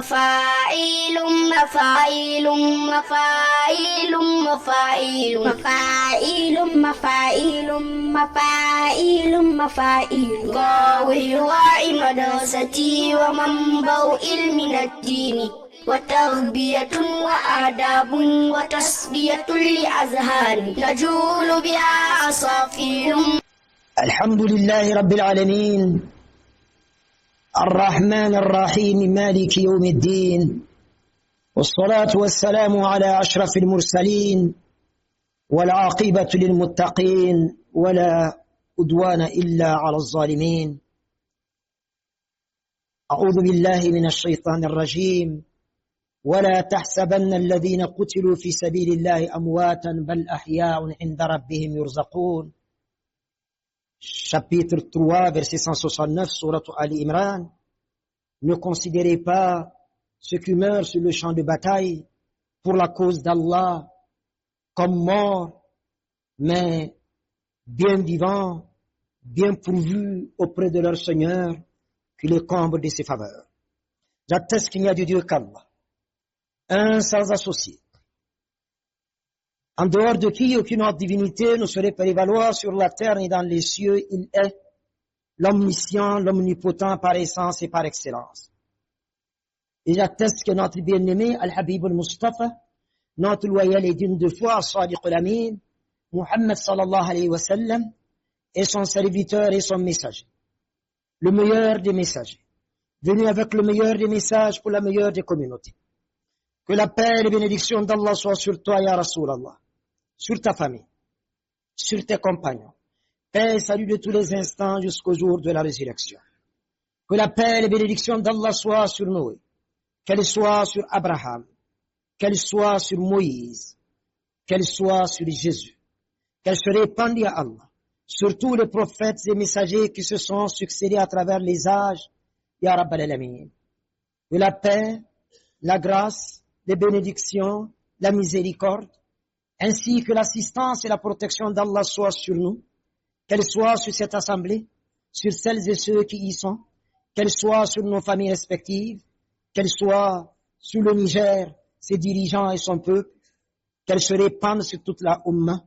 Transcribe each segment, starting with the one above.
مفاعيل مفاعيل مفاعيل مفاعيل مفاعيل مفاعيل مفاعيل مفاعيل قاوي وعي مدرستي ومنبع علم الدين وتربية وآداب وتصبية لأذهان نجول بها عصافير. الحمد لله رب العالمين الرحمن الرحيم مالك يوم الدين، والصلاة والسلام على أشرف المرسلين، والعاقبة للمتقين ولا عدوان إلا على الظالمين. أعوذ بالله من الشيطان الرجيم. ولا تحسبن الذين قتلوا في سبيل الله أمواتا بل أحياء عند ربهم يرزقون. Chapitre 3, verset 169, Sourate Ali Imran. Ne considérez pas ceux qui meurent sur le champ de bataille pour la cause d'Allah comme morts, mais bien vivants, bien pourvus auprès de leur Seigneur, qui les comble de ses faveurs. J'atteste qu'il n'y a de Dieu qu'Allah, un sans associé, en dehors de qui aucune autre divinité ne saurait prévaloir sur la terre ni dans les cieux. Il est l'omniscient, l'omnipotent par essence et par excellence. Et j'atteste que notre bien-aimé Al-Habib al-Mustafa, notre loyal et digne de foi, As-Sadiq al-Amin, Muhammad sallallahu alayhi wa sallam, est son serviteur et son messager, le meilleur des messagers, venu avec le meilleur des messages pour la meilleure des communautés. Que la paix et les bénédictions d'Allah soient sur toi, Ya Rasulallah, sur ta famille, sur tes compagnons. Paix et salut de tous les instants jusqu'au jour de la résurrection. Que la paix et les bénédictions d'Allah soient sur Noé, qu'elle soit sur Abraham, qu'elle soit sur Moïse, qu'elle soit sur Jésus, qu'elle se répande, Ya Allah, sur tous les prophètes et messagers qui se sont succédés à travers les âges, Ya Rabbal Alamin. Que la paix, la grâce, les bénédictions, la miséricorde, ainsi que l'assistance et la protection d'Allah soient sur nous, qu'elle soit sur cette assemblée, sur celles et ceux qui y sont, qu'elle soit sur nos familles respectives, qu'elle soit sur le Niger, ses dirigeants et son peuple, qu'elle se répande sur toute la Ummah,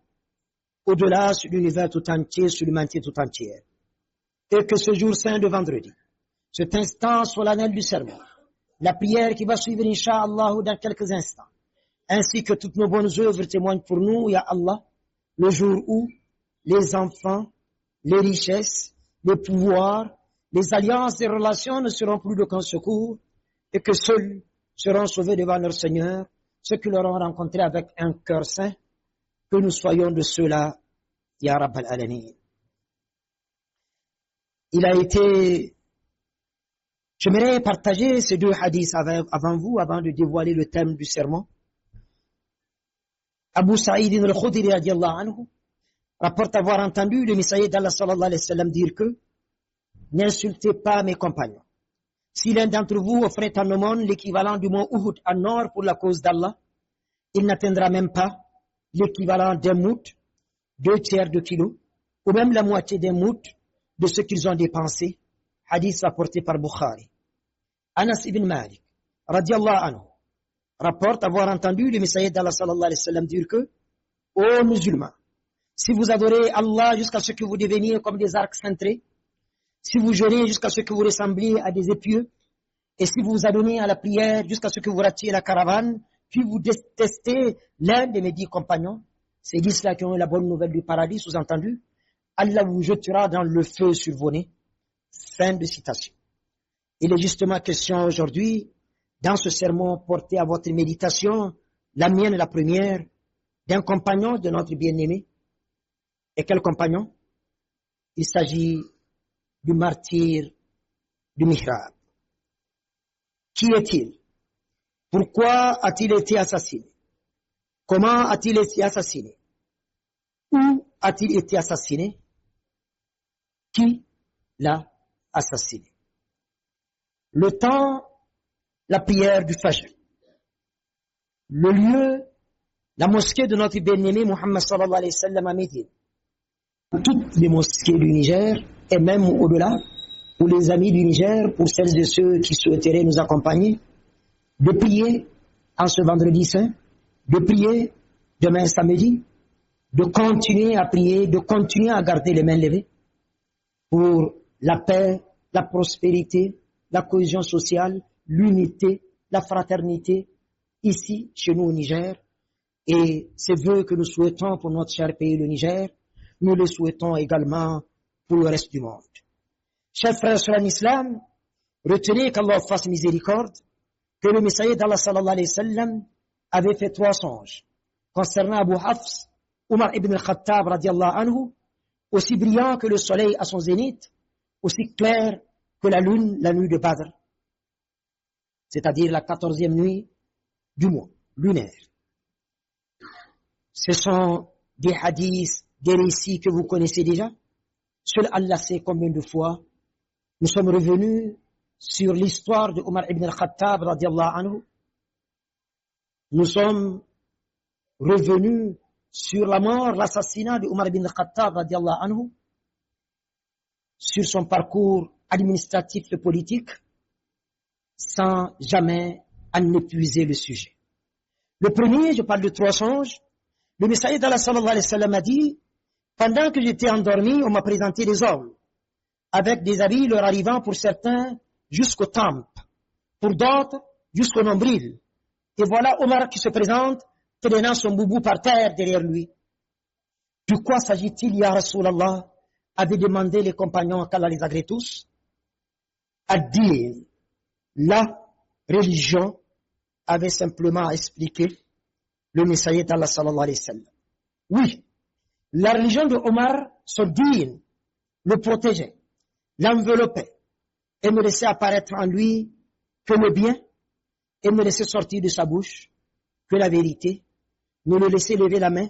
au-delà sur l'univers tout entier, sur l'humanité tout entière. Et que ce jour saint de vendredi, cet instant solennel du sermon, la prière qui va suivre, Inch'Allah, dans quelques instants, ainsi que toutes nos bonnes œuvres témoignent pour nous, Ya Allah, le jour où les enfants, les richesses, les pouvoirs, les alliances et relations ne seront plus d'aucun secours, et que seuls seront sauvés devant leur Seigneur, ceux qui l'auront rencontré avec un cœur saint, que nous soyons de ceux-là, Ya Rabbal Alamin. J'aimerais partager ces deux hadiths avant vous, avant de dévoiler le thème du sermon. Abu Sa'id al-Khudri radiyallahu anhu rapporte avoir entendu le messager d'Allah sallallahu alayhi wa sallam dire que n'insultez pas mes compagnons. Si l'un d'entre vous offrait en aumône l'équivalent du mont Uhud en or pour la cause d'Allah, il n'atteindra même pas l'équivalent d'un mout, 2/3 de kilo, ou même la moitié d'un mout de ce qu'ils ont dépensé. Hadith rapporté par Bukhari. Anas ibn Malik radiyallahu anhu rapporte avoir entendu le messager d'Allah sallallahu alayhi wa sallam dire que ô musulmans, si vous adorez Allah jusqu'à ce que vous deveniez comme des arcs cintrés, si vous jeûnez jusqu'à ce que vous ressembliez à des épieux, et si vous vous adonnez à la prière jusqu'à ce que vous ratiez la caravane, puis vous détestez l'un de mes 10 compagnons, c'est dix-là qui ont eu la bonne nouvelle du paradis, sous-entendu, Allah vous jettera dans le feu sur vos nez. Fin de citation. Il est justement question aujourd'hui, dans ce sermon porté à votre méditation, la mienne la première, d'un compagnon de notre bien-aimé. Et quel compagnon? Il s'agit du martyr du Mihrab. Qui est-il? Pourquoi a-t-il été assassiné? Comment a-t-il été assassiné? Où a-t-il été assassiné? Qui l'a assassiné? Le temps, la prière du Fajr. Le lieu, la mosquée de notre bien-aimé Muhammad sallallahu alayhi wa sallam à Médine. Toutes les mosquées du Niger, et même au-delà, pour les amis du Niger, pour celles et ceux qui souhaiteraient nous accompagner, de prier en ce vendredi saint, de prier demain samedi, de continuer à prier, de continuer à garder les mains levées pour la paix, la prospérité, la cohésion sociale, l'unité, la fraternité, ici, chez nous au Niger. Et ces vœux que nous souhaitons pour notre cher pays, le Niger, nous les souhaitons également pour le reste du monde. Chers frères sur l'islam, retenez qu'Allah fasse miséricorde, que le Messager d'Allah sallallahu alayhi wa sallam avait fait 3 songes concernant Abu Hafs, Omar ibn al-Khattab radiallahu anhu, aussi brillant que le soleil à son zénith, aussi clair que la lune la nuit de Badr, c'est-à-dire la 14e nuit du mois lunaire. Ce sont des hadiths, des récits que vous connaissez déjà. Seul Allah sait combien de fois nous sommes revenus sur l'histoire de Omar ibn al-Khattab radiallahu anhu. Nous sommes revenus sur la mort, l'assassinat de Omar ibn al-Khattab radiallahu anhu, sur son parcours administratif et politique, sans jamais en épuiser le sujet. Le premier, je parle de 3 songes. Le Messager d'Allah sallallahu alayhi wa sallam a dit, pendant que j'étais endormi, on m'a présenté des hommes, avec des habits leur arrivant pour certains jusqu'aux tempes, pour d'autres jusqu'au nombril. Et voilà Omar qui se présente, tenant son boubou par terre derrière lui. De quoi s'agit-il, ya Rasulallah? Avaient demandé les compagnons qu'Allah les agrée tous, à dire, la religion avait simplement expliqué le Messager d'Allah sallallahu alayhi wa sallam. Oui, la religion de Omar, son dîn, le protégeait, l'enveloppait, et ne laissait apparaître en lui que le bien, et ne laissait sortir de sa bouche que la vérité, ne le laissait lever la main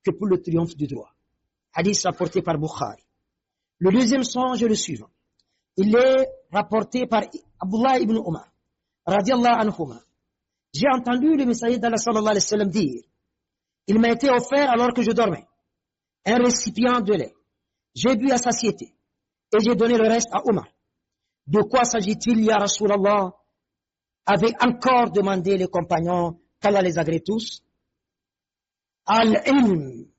que pour le triomphe du droit. Hadith rapporté par Bukhari. Le deuxième songe est le suivant. Il est rapporté par Abdullah ibn Omar, radiallahu anhuma. J'ai entendu le Messager d'Allah sallallahu alayhi wa sallam dire, il m'a été offert alors que je dormais, un récipient de lait. J'ai bu à satiété et j'ai donné le reste à Omar. De quoi s'agit-il, ya Rasulallah? Avait encore demandé les compagnons qu'Allah les agrée tous. Al-ilm,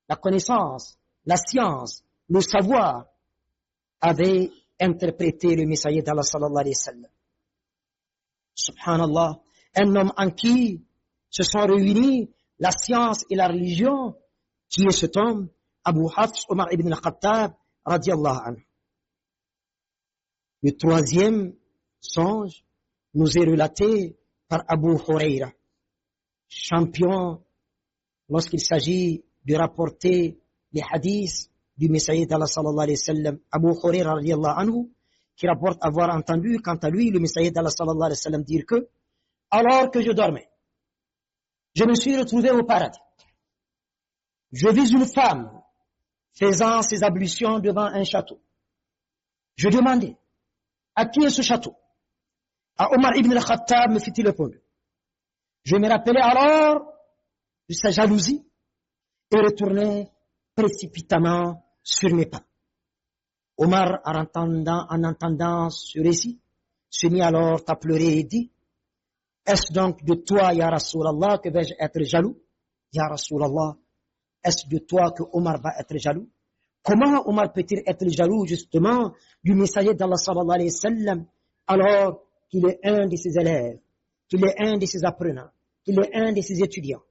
la connaissance, la science, le savoir, avait interprété le Messager d'Allah sallallahu alayhi wa sallam. Subhanallah, un homme en qui se sont réunis la science et la religion, qui est cet homme, Abu Hafs Omar ibn al-Khattab, radiallahu anhu. Le troisième songe nous est relaté par Abu Huraira, champion lorsqu'il s'agit de rapporter les hadiths du Messager d'Allah sallallahu alayhi wa sallam. Abu Huraira radiallahu anhu, qui rapporte avoir entendu, quant à lui, le Messager d'Allah sallallahu alayhi wa sallam dire que, alors que je dormais, je me suis retrouvé au paradis. Je vis une femme faisant ses ablutions devant un château. Je demandais, à qui est ce château? À Omar ibn al-Khattab, me fit-il répondre. Je me rappelais alors de sa jalousie et retournai précipitamment sur mes pas. Omar, en entendant ce récit, se mit alors à pleurer et dit, est-ce donc de toi, ya Rasulallah, que vais-je être jaloux? Ya Rasulallah, est-ce de toi que Omar va être jaloux? Comment Omar peut-il être jaloux, justement, du Messager d'Allah sallallahu alayhi wa sallam, alors qu'il est un de ses élèves, qu'il est un de ses apprenants, qu'il est un de ses étudiants,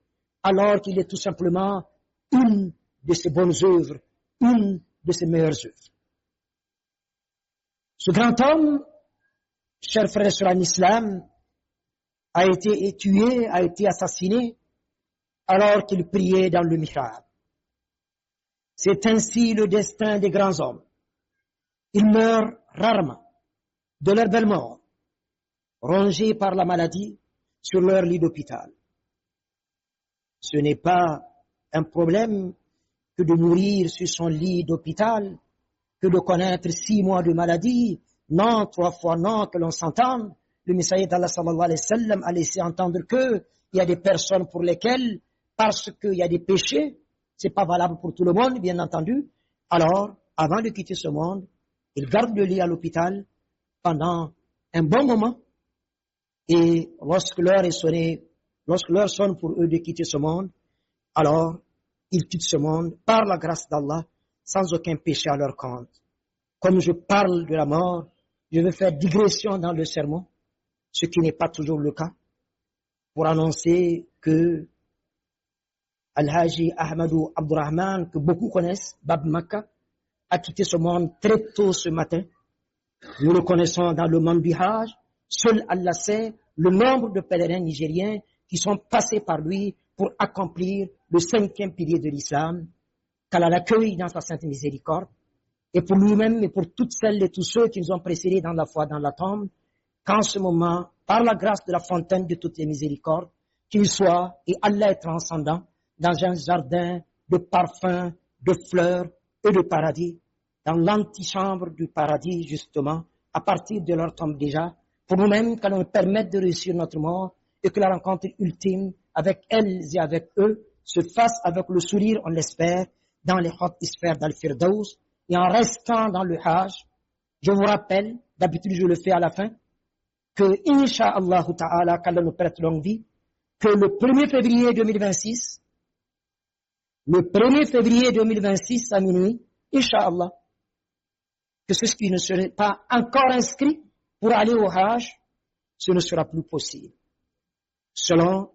alors qu'il est tout simplement une de ses bonnes œuvres, une de ses meilleures œuvres. Ce grand homme, chers frères sur l'islam, a été tué, a été assassiné, alors qu'il priait dans le mihrab. C'est ainsi le destin des grands hommes. Ils meurent rarement de leur belle mort, rongés par la maladie sur leur lit d'hôpital. Ce n'est pas un problème que de mourir sur son lit d'hôpital, que de connaître 6 mois de maladie, non, 3 fois non, que l'on s'entende. Le Messager d'Allah sallallahu alayhi wa sallam a laissé entendre qu'il y a des personnes pour lesquelles, parce qu'il y a des péchés, c'est pas valable pour tout le monde, bien entendu. Alors, avant de quitter ce monde, il garde le lit à l'hôpital pendant un bon moment, Et lorsque l'heure sonne pour eux de quitter ce monde, alors ils quittent ce monde par la grâce d'Allah, sans aucun péché à leur compte. Comme je parle de la mort, je vais faire digression dans le sermon, ce qui n'est pas toujours le cas, pour annoncer que Al-Haji Ahmadou Abdurrahman, que beaucoup connaissent, Bab Makka, a quitté ce monde très tôt ce matin. Nous le connaissons dans le monde du Hajj. Seul Allah sait le nombre de pèlerins nigériens qui sont passés par lui pour accomplir le 5e pilier de l'islam, qu'Allah l'accueille dans sa sainte miséricorde, et pour lui-même et pour toutes celles et tous ceux qui nous ont précédés dans la foi, dans la tombe, qu'en ce moment, par la grâce de la fontaine de toutes les miséricordes, qu'il soit, et Allah est transcendant, dans un jardin de parfums, de fleurs et de paradis, dans l'antichambre du paradis, justement, à partir de leur tombe déjà, pour nous-mêmes, qu'elle nous permette de réussir notre mort et que la rencontre ultime avec elles et avec eux se fasse avec le sourire, on l'espère, dans les hautes sphères d'Al-Firdaus. Et en restant dans le Hajj, je vous rappelle, d'habitude je le fais à la fin, que, Inch'Allah Ta'ala, qu'Allah nous prête longue vie, que le 1er février 2026, à minuit, Inch'Allah, que ceux qui ne seraient pas encore inscrits pour aller au Hajj, ce ne sera plus possible. Selon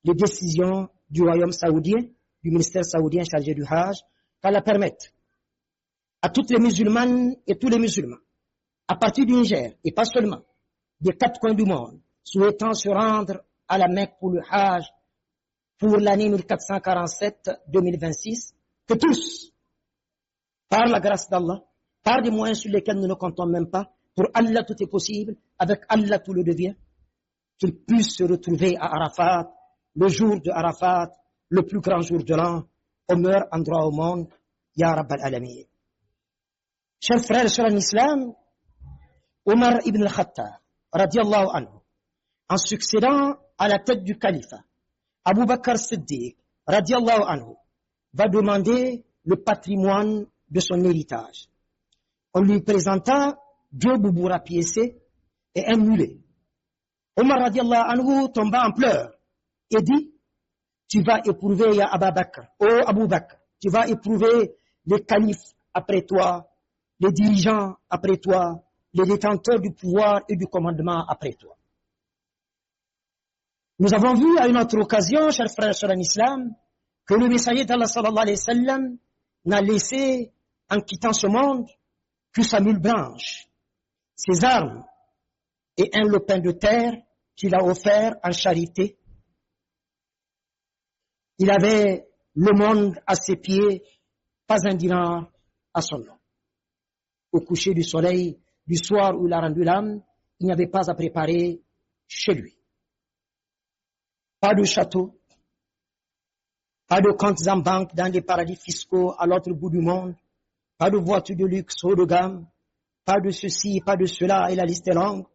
les décisions du royaume saoudien, du ministère saoudien chargé du Hajj, qu'Allah permette à toutes les musulmanes et tous les musulmans, à partir du Niger, et pas seulement, des 4 coins du monde, souhaitant se rendre à la Mecque pour le Hajj pour l'année 1447-2026, que tous, par la grâce d'Allah, par des moyens sur lesquels nous ne comptons même pas, pour Allah tout est possible, avec Allah tout le devient, qu'ils puissent se retrouver à Arafat, le jour de Arafat, le plus grand jour de l'an, au meilleur endroit au monde, Ya Rabbal Alamin. Chers frères et sœurs en islam, Omar ibn al-Khattab, radiallahu anhu, en succédant à la tête du califat, Abu Bakr Siddiq, radiallahu anhu, va demander le patrimoine de son héritage. On lui présenta 2 bouboura piécés et un mulet. Omar radiallahu anhu tomba en pleurs et dit, tu vas éprouver, ya Abu Bakr, oh Abu Bakr, tu vas éprouver les califes après toi, les dirigeants après toi, les détenteurs du pouvoir et du commandement après toi. Nous avons vu à une autre occasion, chers frères et sœurs en islam, que le messager d'Allah sallallahu alayhi wa sallam n'a laissé, en quittant ce monde, que sa mule blanche, ses armes et un lopin de terre qu'il a offert en charité. Il avait le monde à ses pieds, pas un dinar à son nom. Au coucher du soleil, du soir où il a rendu l'âme, il n'y avait pas à préparer chez lui. Pas de château, pas de comptes en banque dans des paradis fiscaux à l'autre bout du monde, pas de voitures de luxe haut de gamme, pas de ceci, pas de cela, et la liste est longue.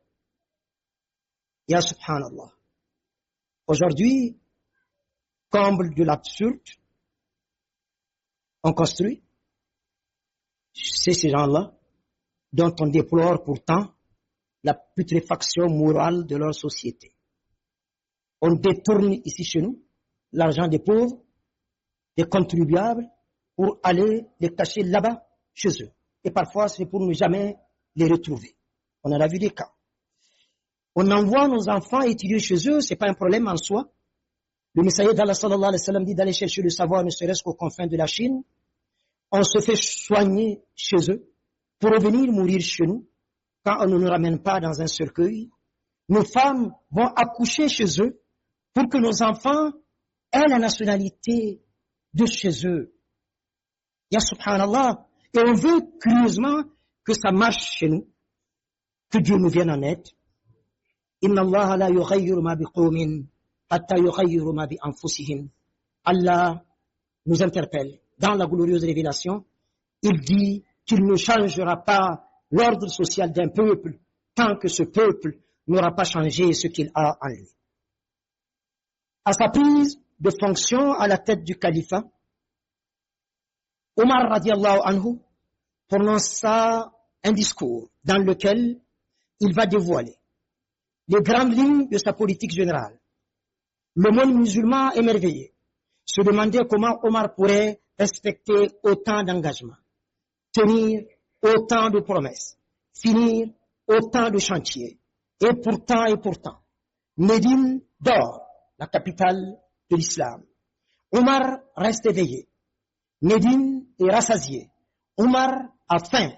Ya subhanallah. Aujourd'hui, comble de l'absurde, on construit, c'est ces gens-là, dont on déplore pourtant la putréfaction morale de leur société. On détourne ici chez nous l'argent des pauvres, des contribuables, pour aller les cacher là-bas, chez eux. Et parfois, c'est pour ne jamais les retrouver. On en a vu des cas. On envoie nos enfants étudier chez eux, c'est pas un problème en soi. Le messager d'Allah sallallahu alayhi wa sallam dit d'aller chercher le savoir, ne serait-ce qu'aux confins de la Chine. On se fait soigner chez eux pour revenir mourir chez nous quand on ne nous ramène pas dans un cercueil. Nos femmes vont accoucher chez eux pour que nos enfants aient la nationalité de chez eux. Ya subhanallah. Et on veut curieusement que ça marche chez nous, que Dieu nous vienne en aide. Inna Allah la yughayyiru ma biqawmin hatta yughayyiru ma bi anfusihim. Allah nous interpelle dans la glorieuse révélation. Il dit qu'il ne changera pas l'ordre social d'un peuple tant que ce peuple n'aura pas changé ce qu'il a en lui. À sa prise de fonction à la tête du califat, Omar radiallahu anhu prononça un discours dans lequel il va dévoiler les grandes lignes de sa politique générale. Le monde musulman émerveillé se demandait comment Omar pourrait respecter autant d'engagements, tenir autant de promesses, finir autant de chantiers. Et pourtant, Médine dort, la capitale de l'islam. Omar reste éveillé. Médine est rassasié. Omar a faim.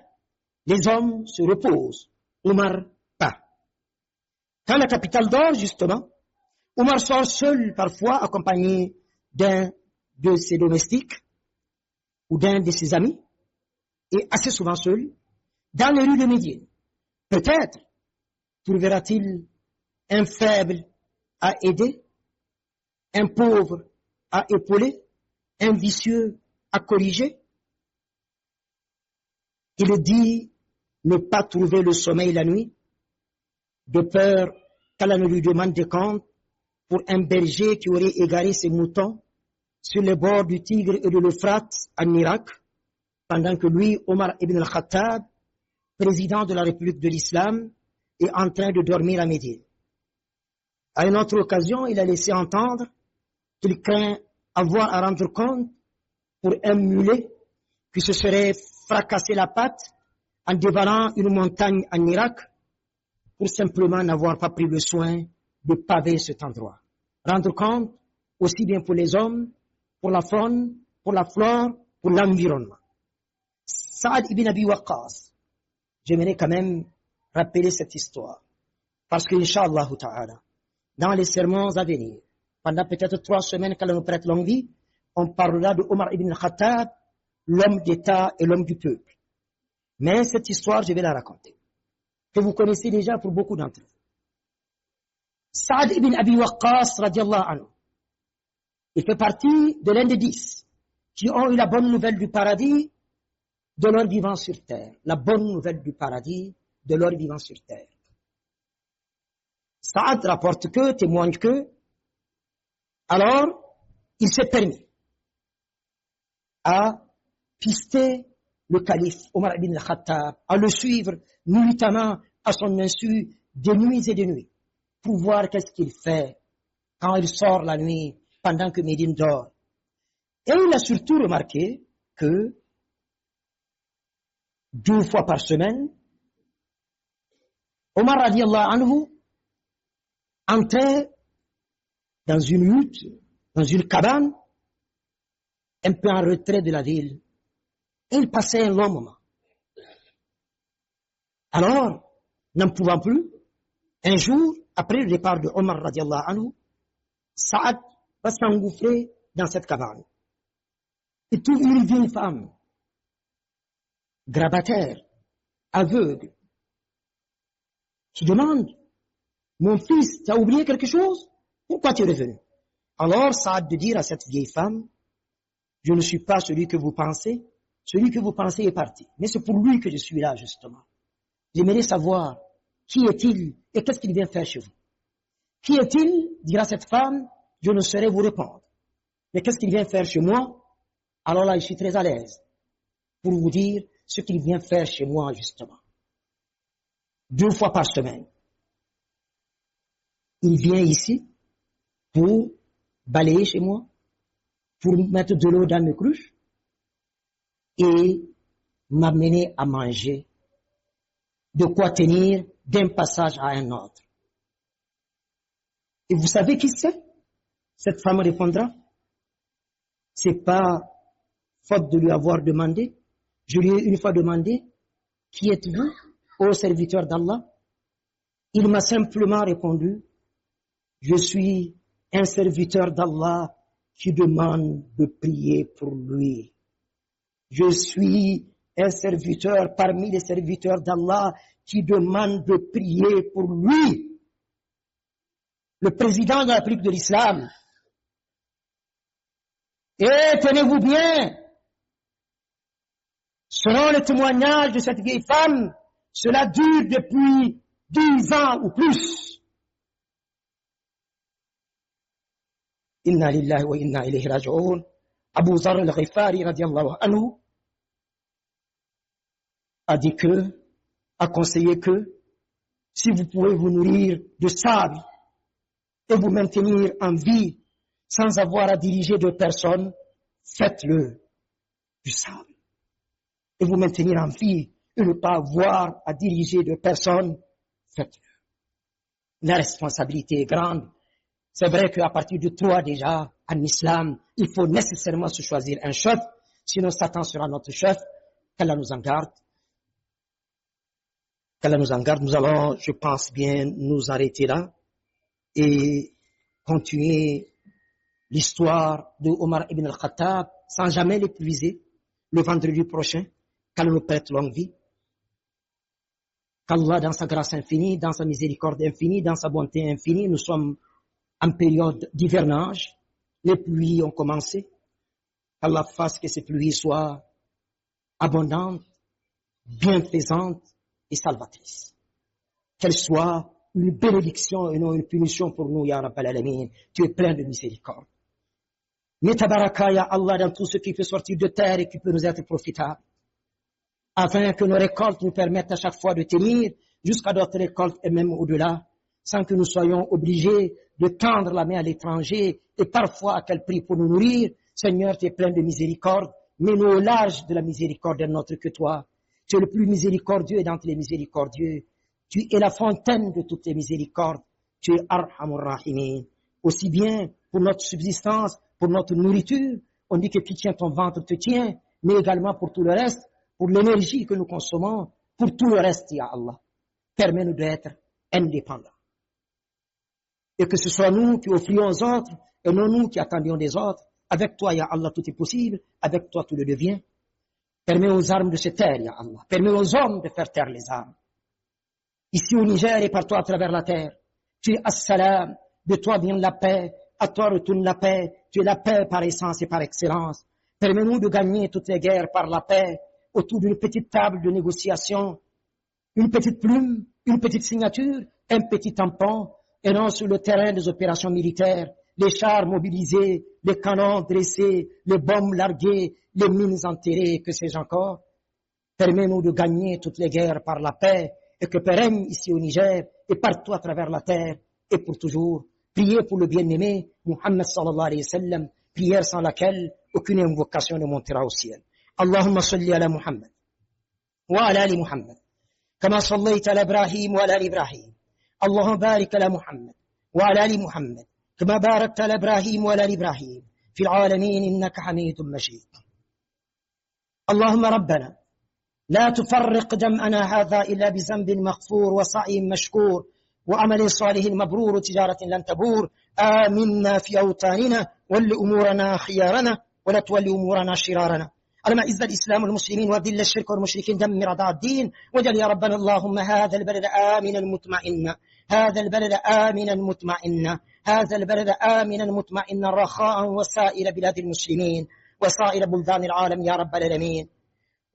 Les hommes se reposent. Omar pas. Quand la capitale dort, justement, Omar sort seul, parfois accompagné d'un de ses domestiques ou d'un de ses amis, et assez souvent seul, dans les rues de Médine. Peut-être trouvera-t-il un faible à aider, un pauvre à épauler, un vicieux à corriger. Il dit ne pas trouver le sommeil la nuit, de peur qu'Allah ne lui demande des comptes pour un berger qui aurait égaré ses moutons sur les bords du Tigre et de l'Euphrate en Irak, pendant que lui, Omar ibn al-Khattab, président de la République de l'Islam, est en train de dormir à Médine. À une autre occasion, il a laissé entendre qu'il craint avoir à rendre compte pour un mulet qui se serait fracassé la patte en dévalant une montagne en Irak pour simplement n'avoir pas pris le soin de paver cet endroit. Rendre compte aussi bien pour les hommes, pour la faune, pour la flore, pour l'environnement. Saad ibn Abi Waqqas, j'aimerais quand même rappeler cette histoire. Parce que, Inch'Allah ta'ala, dans les sermons à venir, pendant peut-être 3 semaines qu'Allah nous prête longue vie, on parlera de Omar ibn al-Khattab, l'homme d'État et l'homme du peuple. Mais cette histoire, je vais la raconter, que vous connaissez déjà pour beaucoup d'entre vous. Saad ibn Abi Waqqas, radiallahu anhu, il fait partie de l'un des 10 qui ont eu la bonne nouvelle du paradis de leur vivant sur terre. La bonne nouvelle du paradis de leur vivant sur terre. Saad rapporte que, témoigne que, alors, il s'est permis à pister le calife Omar ibn al-Khattab, à le suivre nuitamment à son insu, des nuits et des nuits, pour voir qu'est-ce qu'il fait quand il sort la nuit, pendant que Médine dort. Et il a surtout remarqué que 2 fois par semaine, Omar radiallahu anhu entrait dans une hutte, dans une cabane, un peu en retrait de la ville, et il passait un long moment. Alors, n'en pouvant plus, un jour, après le départ de Omar radiallahu anhu, Saad va s'engouffrer dans cette cabane. Il trouve une vieille femme, grabataire, aveugle, qui demande, mon fils, tu as oublié quelque chose? Pourquoi tu es revenu? Alors Saad de dire à cette vieille femme, je ne suis pas celui que vous pensez est parti. Mais c'est pour lui que je suis là, justement. J'aimerais savoir, qui est-il et qu'est-ce qu'il vient faire chez vous? Qui est-il? Dira cette femme, je ne saurais vous répondre. Mais qu'est-ce qu'il vient faire chez moi? Alors là, je suis très à l'aise pour vous dire ce qu'il vient faire chez moi, justement. 2 fois par semaine. Il vient ici pour balayer chez moi, pour mettre de l'eau dans mes cruches et m'amener à manger, de quoi tenir d'un passage à un autre. Et vous savez qui c'est? Cette femme répondra, c'est pas faute de lui avoir demandé. Je lui ai une fois demandé, qui êtes-vous, ô serviteur d'Allah? Il m'a simplement répondu, je suis un serviteur d'Allah qui demande de prier pour lui. Je suis un serviteur parmi les serviteurs d'Allah qui demande de prier pour lui. Le président de la République de l'Islam. Et tenez-vous bien, selon le témoignage de cette vieille femme, cela dure depuis 10 ans ou plus. Inna lillahi wa inna ilayhi raji'un. Abu Zar al-Ghifari radiallahu anhu a dit que, a conseillé que, Si vous pouvez vous nourrir de sable et vous maintenir en vie sans avoir à diriger de personnes, faites-le du sable. Et vous maintenir en vie et ne pas avoir à diriger de personnes, faites-le. La responsabilité est grande. C'est vrai qu'à partir de 3 déjà, en islam, il faut nécessairement se choisir un chef, sinon Satan sera notre chef. Qu'Allah nous en garde. Qu'Allah nous en garde. Nous allons, je pense bien, nous arrêter là et continuer l'histoire de Omar ibn al-Khattab sans jamais l'épuiser le vendredi prochain. Qu'Allah nous prête longue vie. Qu'Allah, dans sa grâce infinie, dans sa miséricorde infinie, dans sa bonté infinie, nous sommes en période d'hivernage. Les pluies ont commencé. Qu'Allah fasse que ces pluies soient abondantes, bienfaisantes et salvatrices. Qu'elles soient une bénédiction et non une punition pour nous, Ya Rabbal Alamin. Tu es plein de miséricorde. Mets ta baraka, Ya Allah, dans tout ce qui peut sortir de terre et qui peut nous être profitable, afin que nos récoltes nous permettent à chaque fois de tenir jusqu'à d'autres récoltes et même au-delà, sans que nous soyons obligés de tendre la main à l'étranger et parfois à quel prix pour nous nourrir. Seigneur, tu es plein de miséricorde, mets-nous au large de la miséricorde d'un autre que toi. Tu es le plus miséricordieux d'entre les miséricordieux. Tu es la fontaine de toutes les miséricordes. Tu es Arhamur Rahimin. Aussi bien pour notre subsistance, pour notre nourriture, on dit que qui tient ton ventre te tient, mais également pour tout le reste, pour l'énergie que nous consommons, pour tout le reste, Ya Allah. Permets-nous d'être indépendants. Et que ce soit nous qui offrions aux autres, et non nous qui attendions des autres. Avec toi, Ya Allah, tout est possible. Avec toi, tout le devient. Permets aux armes de se taire, Ya Allah. Permets aux hommes de faire taire les armes. Ici au Niger et partout à travers la terre, tu es As-Salam, de toi vient la paix, à toi retourne la paix, tu es la paix par essence et par excellence. Permets-nous de gagner toutes les guerres par la paix, autour d'une petite table de négociation, une petite plume, une petite signature, un petit tampon, et non sur le terrain des opérations militaires, les chars mobilisés, les canons dressés, les bombes larguées, les mines enterrées, que sais-je encore. Permets-nous de gagner toutes les guerres par la paix, et que règne ici au Niger, et partout à travers la terre, et pour toujours. Priez pour le bien-aimé, Muhammad sallallahu alayhi wa sallam, prière sans laquelle aucune invocation ne montera au ciel. اللهم صل على محمد وعلى آل محمد كما صليت على إبراهيم وعلى آل إبراهيم اللهم بارك على محمد وعلى آل محمد كما باركت على إبراهيم وعلى آل إبراهيم في العالمين إنك حميد مجيد اللهم ربنا لا تفرق جمعنا هذا إلا بذنب مغفور وسعي مشكور وعمل صالح مبرور وتجارة لن تبور آمنا في أوطاننا ول أمورنا خيارنا ولا تولي أمورنا شرارنا اللهم اعز الاسلام والمسلمين واذل الشرك والمشركين دمر اعداء الدين واجعل يا ربنا اللهم هذا البلد امنا مطمئنا هذا البلد امنا مطمئنا هذا البلد امنا مطمئنا رخاء وسائر بلاد المسلمين وسائر بلدان العالم يا رب العالمين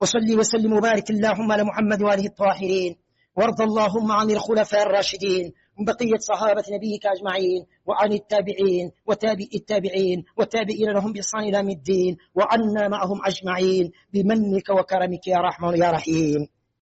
وصلي وسلم وبارك اللهم على محمد واله الطاهرين وارض اللهم عن الخلفاء الراشدين بقية صحابة نبيك أجمعين وعن التابعين وتابع التابعين والتابعين لهم بإحسان إلى يوم الدين وعنا معهم أجمعين بمنك وكرمك يا رحمن يا رحيم